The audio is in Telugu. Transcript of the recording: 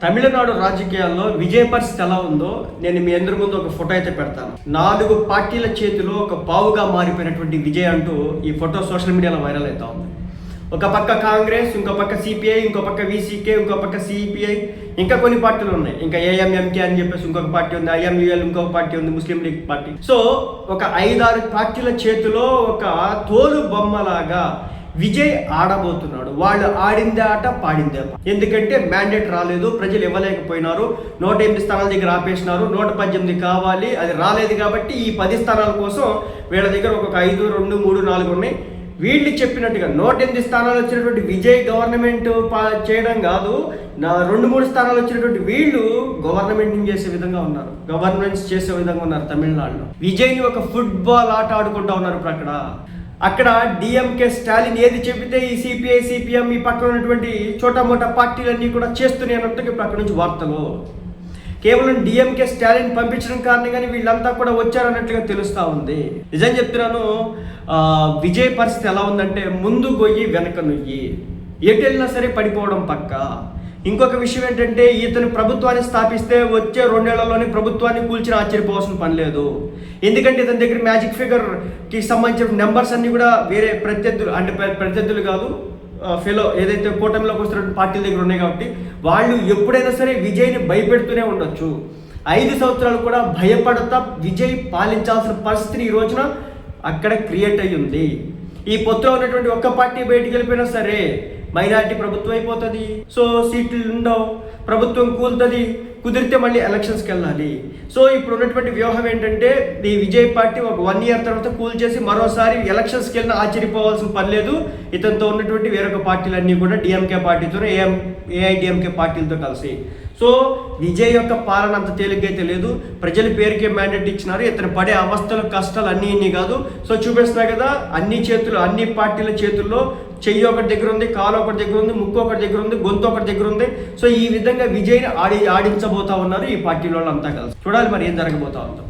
తమిళనాడు రాజకీయాల్లో విజయ పరిస్థితి ఎలా ఉందో నేను మీ అందరి ముందు ఒక ఫోటో అయితే పెడతాను. 4 పార్టీల చేతిలో ఒక పావుగా మారిపోయినటువంటి విజయ్ అంటూ ఈ ఫోటో సోషల్ మీడియాలో వైరల్ అవుతా ఉంది. ఒక పక్క కాంగ్రెస్, ఇంకో పక్క సిపిఐ, ఇంకో పక్క విసికే, ఇంకో పక్క సిపిఐ, ఇంకా కొన్ని పార్టీలు ఉన్నాయి. ఇంకా ఏఎంఎంకే అని చెప్పేసి ఇంకొక పార్టీ ఉంది, ఐఎంయుఎల్ ఇంకొక పార్టీ ఉంది, ముస్లిం లీగ్ పార్టీ. సో ఒక 5-6 పార్టీల చేతిలో ఒక తోలు బొమ్మలాగా విజయ్ ఆడబోతున్నాడు. వాళ్ళు ఆడిందే ఆట, పాడిందే పాట. ఎందుకంటే మ్యాండేట్ రాలేదు, ప్రజలు ఇవ్వలేకపోయినారు, 108 స్థానాల దగ్గర ఆపేసినారు, 118 కావాలి, అది రాలేదు. కాబట్టి ఈ 10 స్థానాల కోసం వీళ్ళ దగ్గర ఒక 5, 2, 3, 4 ఉన్నాయి. వీళ్ళు చెప్పినట్టుగా 108 స్థానాలు వచ్చినటువంటి విజయ్ గవర్నమెంట్ చేయడం కాదు, 2-3 స్థానాలు వచ్చినటువంటి వీళ్ళు గవర్నమెంట్ చేసే విధంగా ఉన్నారు, గవర్నమెంట్స్ చేసే విధంగా ఉన్నారు. తమిళనాడులో విజయ్ని ఒక ఫుట్బాల్ ఆట ఆడుకుంటా ఉన్నారు. ఇప్పుడు అక్కడ డిఎంకే స్టాలిన్ ఏది చెబితే ఈ సిపిఐ, సిపిఎం, ఈ పక్కన ఉన్నటువంటి చోటా మోటా పార్టీలన్నీ కూడా చేస్తున్నాయి అన్నట్టుగా ఇప్పుడు అక్కడ నుంచి వార్తలు. కేవలం డిఎంకే స్టాలిన్ పంపించడం కారణంగానే వీళ్ళంతా కూడా వచ్చారన్నట్లుగా తెలుస్తూ ఉంది. నిజం చెప్తున్నాను, విజయ్ పరిస్థితి ఎలా ఉందంటే ముందు గొయ్యి వెనక నుయ్యి, ఎటు వెళ్ళినా సరే పడిపోవడం పక్క. ఇంకొక విషయం ఏంటంటే ఇతను ప్రభుత్వాన్ని స్థాపిస్తే వచ్చే 2 ఏళ్లలోనే ప్రభుత్వాన్ని కూల్చిన ఆశ్చర్యపోవాల్సిన పని లేదు. ఎందుకంటే ఇతని దగ్గర మ్యాజిక్ ఫిగర్కి సంబంధించిన నెంబర్స్ అన్నీ కూడా వేరే ప్రత్యర్థులు, అంటే ప్రత్యర్థులు కాదు, ఫెలో ఏదైతే కూటమిలోకి వస్తున్న పార్టీల దగ్గర ఉన్నాయి. కాబట్టి వాళ్ళు ఎప్పుడైనా సరే విజయ్ని భయపెడుతూనే ఉండొచ్చు. 5 సంవత్సరాలు కూడా భయపడతా విజయ్ పాలించాల్సిన పరిస్థితిని ఈ రోజున అక్కడ క్రియేట్ అయ్యి ఉంది. ఈ పొత్తులో ఉన్నటువంటి ఒక్క పార్టీ బయటికి వెళ్ళిపోయినా సరే మైనారిటీ ప్రభుత్వం అయిపోతుంది. సో సీట్లు ఉండవు, ప్రభుత్వం కూలుతుంది, కుదిరితే మళ్ళీ ఎలక్షన్స్కి వెళ్ళాలి. సో ఇప్పుడు ఉన్నటువంటి వ్యూహం ఏంటంటే ఈ విజయ్ పార్టీ ఒక 1 ఇయర్ తర్వాత కూల్ చేసి మరోసారి ఎలక్షన్స్కి వెళ్ళినా ఆశ్చర్యపోవాల్సిన పని లేదు. ఇతనితో ఉన్నటువంటి వేరొక పార్టీలన్నీ కూడా డిఎంకే పార్టీతో, ఏఐడిఎంకే పార్టీలతో కలిసి. సో విజయ్ యొక్క పాలన అంత తేలికైతే లేదు. ప్రజల పేరుకే మ్యాండేట్ ఇచ్చినారు. ఇతను పడే అవస్థలు, కష్టాలు అన్నీ కాదు. సో చూపిస్తున్నా కదా, అన్ని పార్టీల చేతుల్లో చెయ్యి ఒకటి దగ్గర ఉంది, కాలు ఒకటి దగ్గర ఉంది, ముక్కు ఒకటి దగ్గర ఉంది, గొంతు ఒకటి దగ్గర ఉంది. సో ఈ విధంగా విజయ్ని ఆడించబోతా ఉన్నారు ఈ పార్టీలో అంతా కలిసి. చూడాలి మరి ఏం జరగబోతా ఉందో.